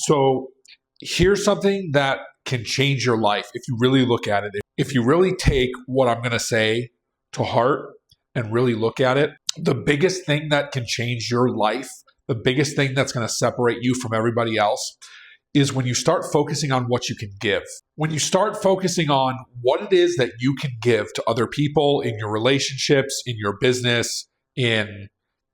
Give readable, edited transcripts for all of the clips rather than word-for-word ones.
So here's something that can change your life if you really look at it. If you really take what I'm going to say to heart and really look at it, the biggest thing that can change your life, the biggest thing that's going to separate you from everybody else is when you start focusing on what you can give. When you start focusing on what it is that you can give to other people in your relationships, in your business, in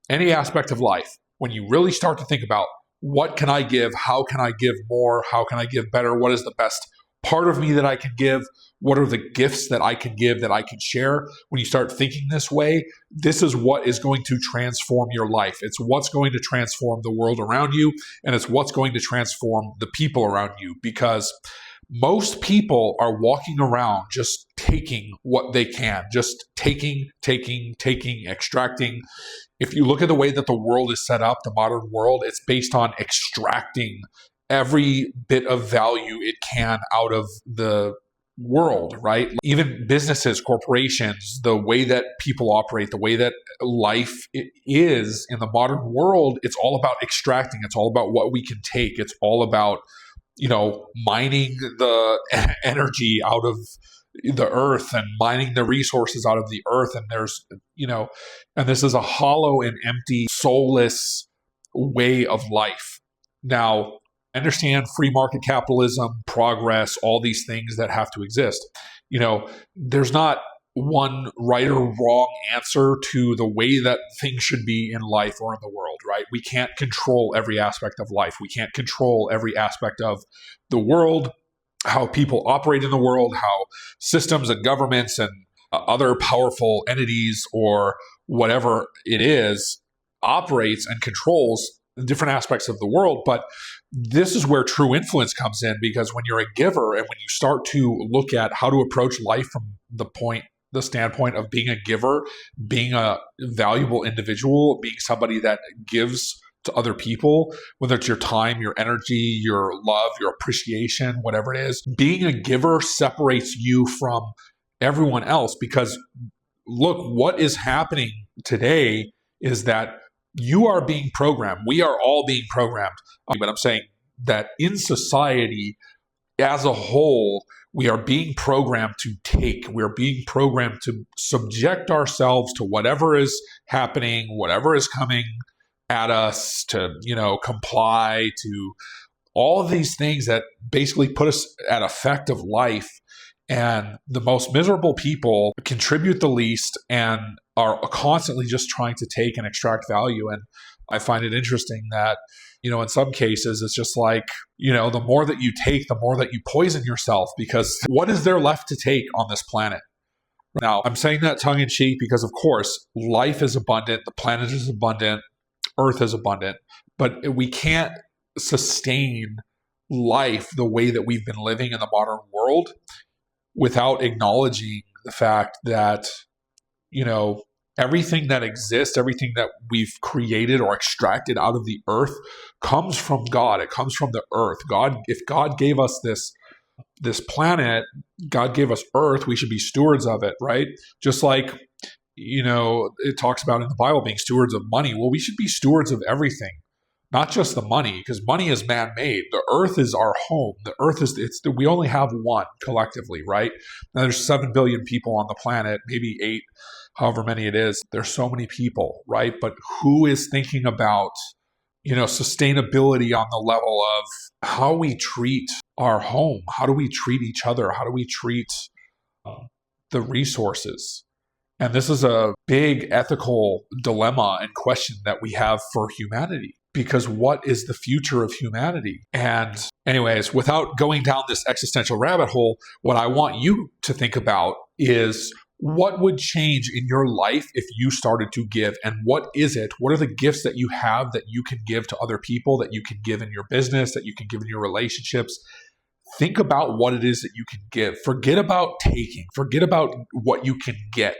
any aspect of life, when you really start to think about what can I give? How can I give more? How can I give better? What is the best part of me that I can give? What are the gifts that I can give, that I can share? When you start thinking this way, this is what is going to transform your life. It's what's going to transform the world around you, and it's what's going to transform the people around you, because most people are walking around just taking what they can, just taking, extracting. If you look at the way that the world is set up, the modern world, it's based on extracting every bit of value it can out of the world, right? Even businesses, corporations, the way that people operate, the way that life is in the modern world, it's all about extracting. It's all about what we can take. It's all about, mining the energy out of the earth and mining the resources out of the earth. And there's, and this is a hollow and empty, soulless way of life. Now, understand free market capitalism, progress, all these things that have to exist. There's not one right or wrong answer to the way that things should be in life or in the world, right? We can't control every aspect of life. We can't control every aspect of the world, how people operate in the world, how systems and governments and other powerful entities or whatever it is operates and controls different aspects of the world. But this is where true influence comes in, because when you're a giver and when you start to look at how to approach life from the standpoint of being a giver, being a valuable individual, being somebody that gives to other people, whether it's your time, your energy, your love, your appreciation, whatever it is, being a giver separates you from everyone else. Because look, what is happening today is that you are being programmed. We are all being programmed. But I'm saying that in society as a whole, we are being programmed to take. We're being programmed to subject ourselves to whatever is happening, whatever is coming at us, to, comply to all of these things that basically put us at effect of life. And the most miserable people contribute the least and are constantly just trying to take and extract value. And I find it interesting that, in some cases, it's just like, the more that you take, the more that you poison yourself, because what is there left to take on this planet? Now, I'm saying that tongue in cheek because, of course, life is abundant, the planet is abundant, Earth is abundant, but we can't sustain life the way that we've been living in the modern world without acknowledging the fact that, everything that exists, everything that we've created or extracted out of the earth comes from God. It comes from the earth. If God gave us this planet, God gave us earth, we should be stewards of it, right? Just like, it talks about in the Bible being stewards of money. Well, we should be stewards of everything, not just the money, because money is man-made. The earth is our home. The earth we only have one collectively, right? Now there's 7 billion people on the planet, maybe 8, however many it is. There's so many people, right? But who is thinking about, sustainability on the level of how we treat our home? How do we treat each other? How do we treat the resources? And this is a big ethical dilemma and question that we have for humanity. Because what is the future of humanity? And anyways, without going down this existential rabbit hole, what I want you to think about is what would change in your life if you started to give? And what is it? What are the gifts that you have that you can give to other people, that you can give in your business, that you can give in your relationships? Think about what it is that you can give. Forget about taking. Forget about what you can get.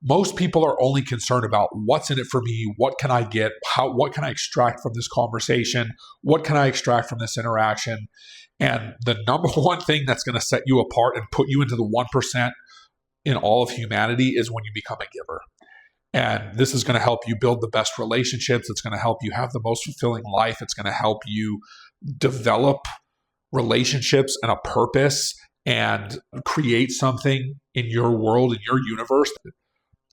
Most people are only concerned about what's in it for me, what can I get, what can I extract from this conversation, what can I extract from this interaction. And the number one thing that's going to set you apart and put you into the 1% in all of humanity is when you become a giver. And this is going to help you build the best relationships. It's going to help you have the most fulfilling life. It's going to help you develop relationships and a purpose and create something in your world, in your universe,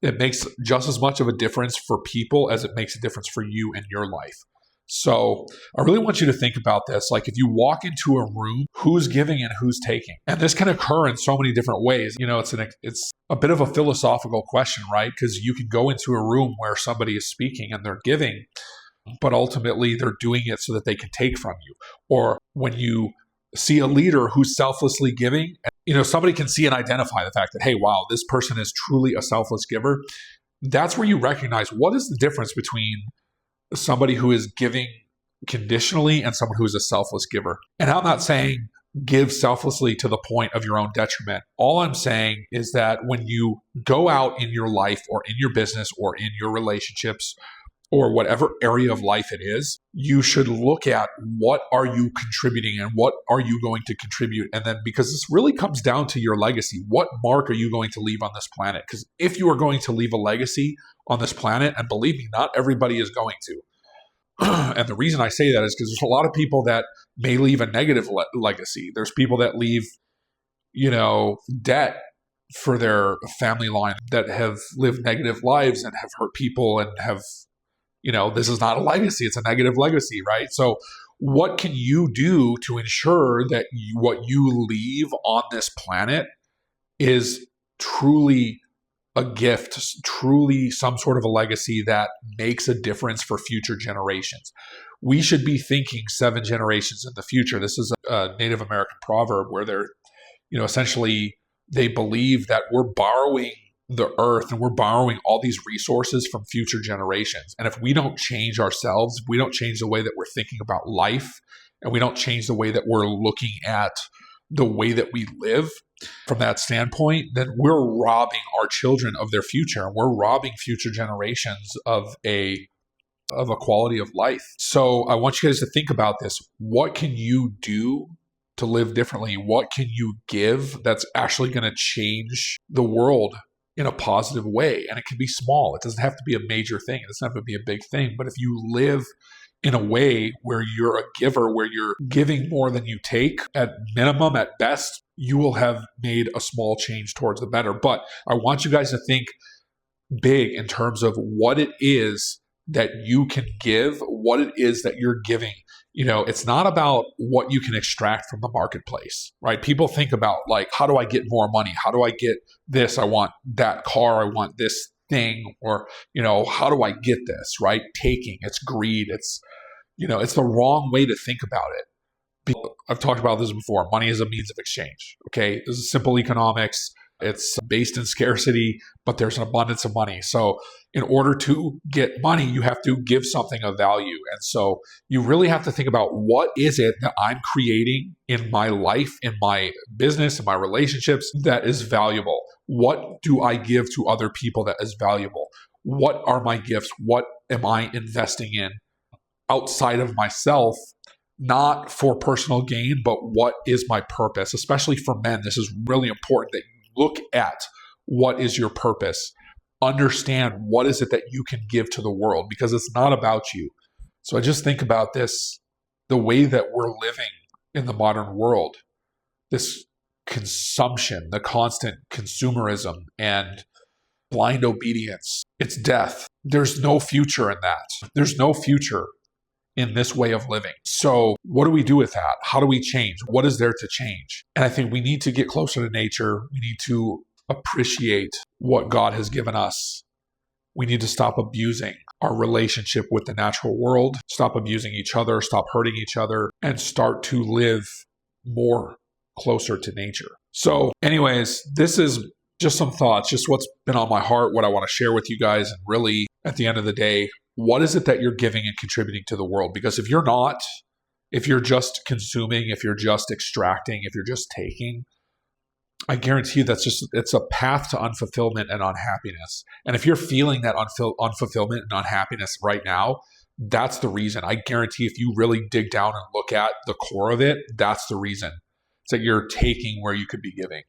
it makes just as much of a difference for people as it makes a difference for you and your life. So I really want you to think about this. Like if you walk into a room, who's giving and who's taking? And this can occur in so many different ways. It's a bit of a philosophical question, right? Because you can go into a room where somebody is speaking and they're giving, but ultimately they're doing it so that they can take from you. Or when you see a leader who's selflessly giving, somebody can see and identify the fact that, hey, wow, this person is truly a selfless giver. That's where you recognize what is the difference between somebody who is giving conditionally and someone who is a selfless giver. And I'm not saying give selflessly to the point of your own detriment. All I'm saying is that when you go out in your life or in your business or in your relationships or whatever area of life it is, you should look at what are you contributing and what are you going to contribute. And then, because this really comes down to your legacy, what mark are you going to leave on this planet? Because if you are going to leave a legacy on this planet, and believe me, not everybody is going to. And the reason I say that is because there's a lot of people that may leave a negative legacy. There's people that leave, debt for their family line, that have lived negative lives and have hurt people and have, this is not a legacy. It's a negative legacy, right? So what can you do to ensure that what you leave on this planet is truly a gift, truly some sort of a legacy that makes a difference for future generations? We should be thinking 7 generations in the future. This is a Native American proverb where they're, essentially they believe that we're borrowing the earth and we're borrowing all these resources from future generations. And if we don't change ourselves, we don't change the way that we're thinking about life, and we don't change the way that we're looking at the way that we live from that standpoint, then we're robbing our children of their future. And we're robbing future generations of a quality of life. So I want you guys to think about this. What can you do to live differently? What can you give that's actually going to change the world in a positive way? And it can be small. It doesn't have to be a major thing. It doesn't have to be a big thing. But if you live in a way where you're a giver, where you're giving more than you take, at minimum, at best, you will have made a small change towards the better. But I want you guys to think big in terms of what it is that you can give, what it is that you're giving. It's not about what you can extract from the marketplace, right? People think about like, how do I get more money? How do I get this? I want that car. I want this thing, or, how do I get this, right? Taking, it's greed. It's the wrong way to think about it. I've talked about this before. Money is a means of exchange. Okay. This is simple economics. It's based in scarcity, but there's an abundance of money. So in order to get money, you have to give something of value. And so you really have to think about, what is it that I'm creating in my life, in my business, in my relationships that is valuable? What do I give to other people that is valuable? What are my gifts? What am I investing in outside of myself? Not for personal gain, but what is my purpose? Especially for men, this is really important that you look at what is your purpose. Understand what is it that you can give to the world, because it's not about you. So I just think about this, the way that we're living in the modern world, this consumption, the constant consumerism and blind obedience, it's death. There's no future in that. There's no future in this way of living. So what do we do with that? How do we change? What is there to change? And I think we need to get closer to nature. We need to appreciate what God has given us. We need to stop abusing our relationship with the natural world, stop abusing each other, stop hurting each other, and start to live more closer to nature. So anyways, this is just some thoughts, just what's been on my heart, what I want to share with you guys. And really, at the end of the day, what is it that you're giving and contributing to the world? Because if you're not, if you're just consuming, if you're just extracting, if you're just taking, I guarantee you it's a path to unfulfillment and unhappiness. And if you're feeling that unfulfillment and unhappiness right now, that's the reason. I guarantee if you really dig down and look at the core of it, that's the reason. It's that you're taking where you could be giving.